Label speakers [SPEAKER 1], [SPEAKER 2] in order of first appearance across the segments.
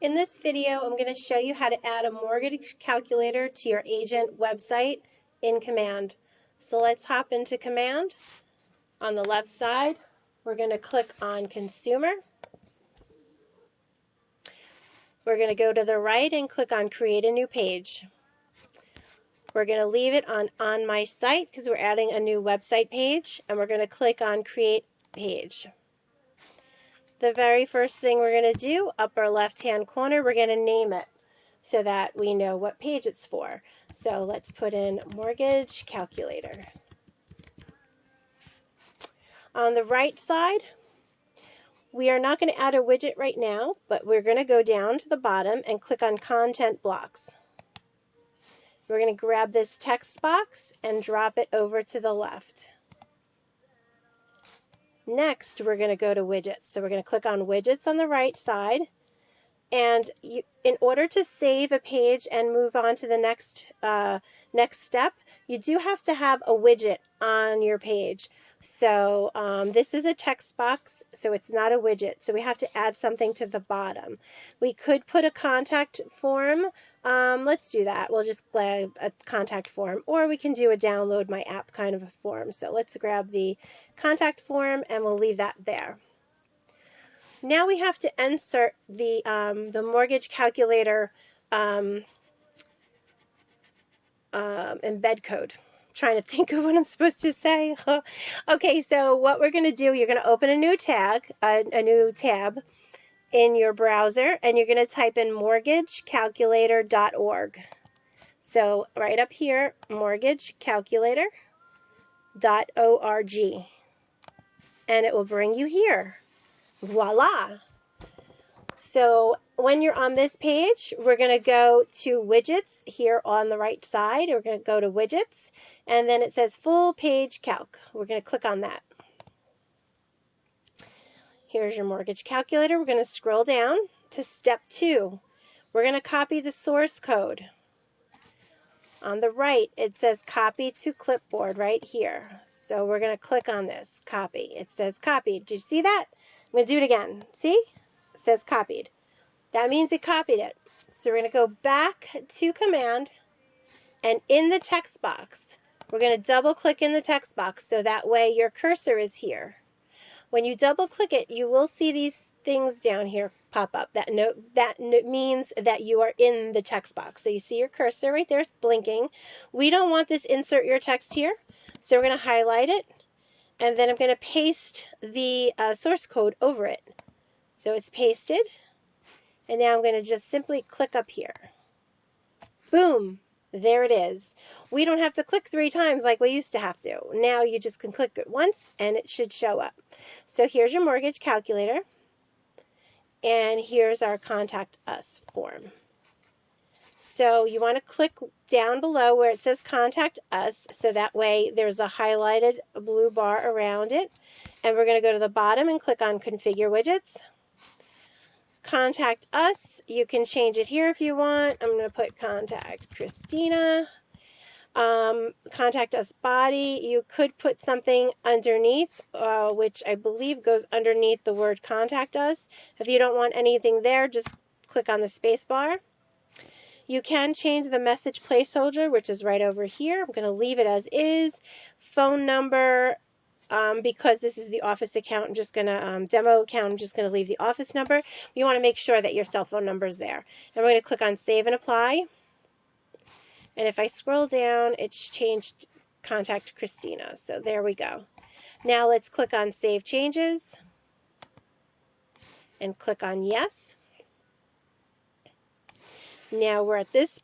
[SPEAKER 1] In this video, I'm going to show you how to add a mortgage calculator to your agent website in Command. So let's hop into Command. On the left side, we're going to click on Consumer. We're going to go to the right and click on Create a New Page. We're going to leave it on My Site because we're adding a new website page, and we're going to click on Create Page. The very first thing we're going to do, upper left-hand corner, we're going to name it so that we know what page it's for. So let's put in Mortgage Calculator. On the right side, we are not going to add a widget right now, but we're going to go down to the bottom and click on Content Blocks. We're going to grab this text box and drop it over to the left. Next, we're going to go to Widgets. So we're going to click on Widgets on the right side. And in order to save a page and move on to the next step, you do have to have a widget on your page. So this is a text box, so it's not a widget. So we have to add something to the bottom. We could put a contact form. Let's do that. We'll just grab a contact form, or we can do a download my app kind of a form. So let's grab the contact form and we'll leave that there. Now we have to insert the mortgage calculator embed code. I'm trying to think of what I'm supposed to say. Okay, so what we're going to do, you're going to open a new tab in your browser, and you're going to type in mortgagecalculator.org. So right up here, mortgagecalculator.org, and it will bring you here. Voila! So when you're on this page, we're going to go to Widgets here on the right side. We're going to go to Widgets, and then it says Full Page Calc. We're going to click on that. Here's your mortgage calculator. We're going to scroll down to Step 2. We're going to copy the source code. On the right, it says Copy to Clipboard right here. So we're going to click on this, Copy. It says Copied. Did you see that? I'm going to do it again. See? It says Copied. That means it copied it. So we're going to go back to Command, and in the text box, we're going to double click in the text box so that way your cursor is here. When you double click it, you will see these things down here pop up. That means that you are in the text box. So you see your cursor right there blinking. We don't want this insert your text here, so we're going to highlight it, and then I'm going to paste the source code over it. So it's pasted, and now I'm going to just simply click up here. Boom! There it is. We don't have to click 3 times like we used to have to. Now you just can click it once and it should show up. So here's your mortgage calculator, and here's our Contact Us form. So you want to click down below where it says Contact Us, so that way there's a highlighted blue bar around it. And we're going to go to the bottom and click on Configure Widgets. Contact Us, you can change it here if you want. I'm going to put Contact Christina. Contact Us Body, you could put something underneath, which I believe goes underneath the word Contact Us. If you don't want anything there, just click on the space bar. You can change the message placeholder, which is right over here. I'm going to leave it as is. Phone number, because this is the office account, I'm just going to, demo account, I'm just going to leave the office number. You want to make sure that your cell phone number is there. And we're going to click on Save and Apply. And if I scroll down, it's changed Contact Christina. So there we go. Now let's click on Save Changes and click on Yes. Now we're at this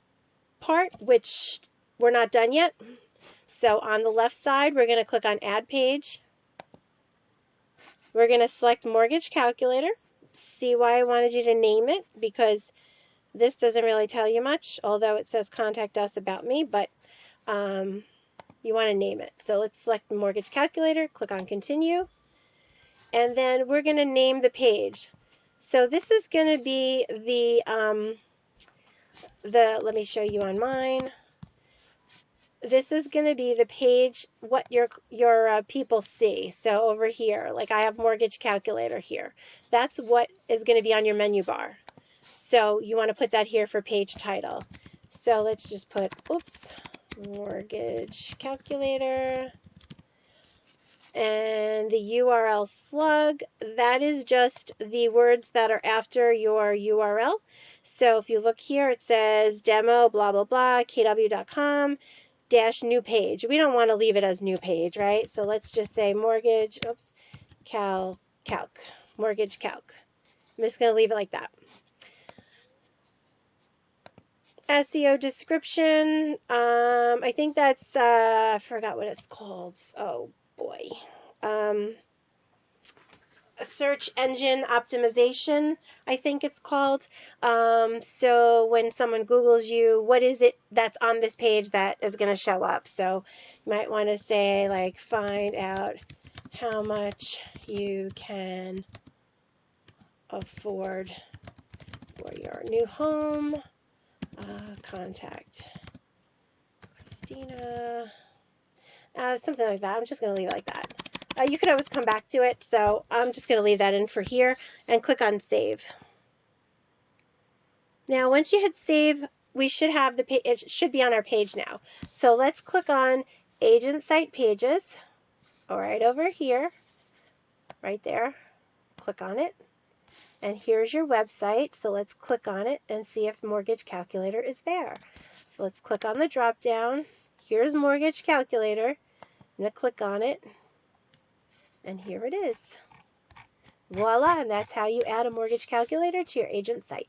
[SPEAKER 1] part, which we're not done yet. So on the left side, we're going to click on Add Page. We're going to select Mortgage Calculator. See why I wanted you to name it, because this doesn't really tell you much, although it says Contact Us About Me, but you want to name it. So let's select Mortgage Calculator, click on Continue, and then we're going to name the page. So this is going to be let me show you on mine. This is going to be the page what your people see. So over here, like I have Mortgage Calculator here. That's what is going to be on your menu bar. So you want to put that here for page title. So let's just put, oops, mortgage calculator. And the URL slug, that is just the words that are after your URL. So if you look here, it says demo, blah, blah, blah, kw.com dash new page. We don't want to leave it as new page, right? So let's just say mortgage, oops, calc, mortgage calc. I'm just going to leave it like that. SEO description, I think that's, I forgot what it's called. Oh boy. Search engine optimization, I think it's called. So when someone Googles you, what is it that's on this page that is going to show up? So you might want to say, like, find out how much you can afford for your new home. Contact Christina. Something like that. I'm just going to leave it like that. You could always come back to it, so I'm just going to leave that in for here and click on save. Now, once you hit save, we should have the page. It should be on our page now. So let's click on Agent Site Pages. All right, over here, right there. Click on it. And here's your website. So let's click on it and see if Mortgage Calculator is there. So let's click on the drop down. Here's Mortgage Calculator. I'm going to click on it. And here it is. Voila, and that's how you add a mortgage calculator to your agent site.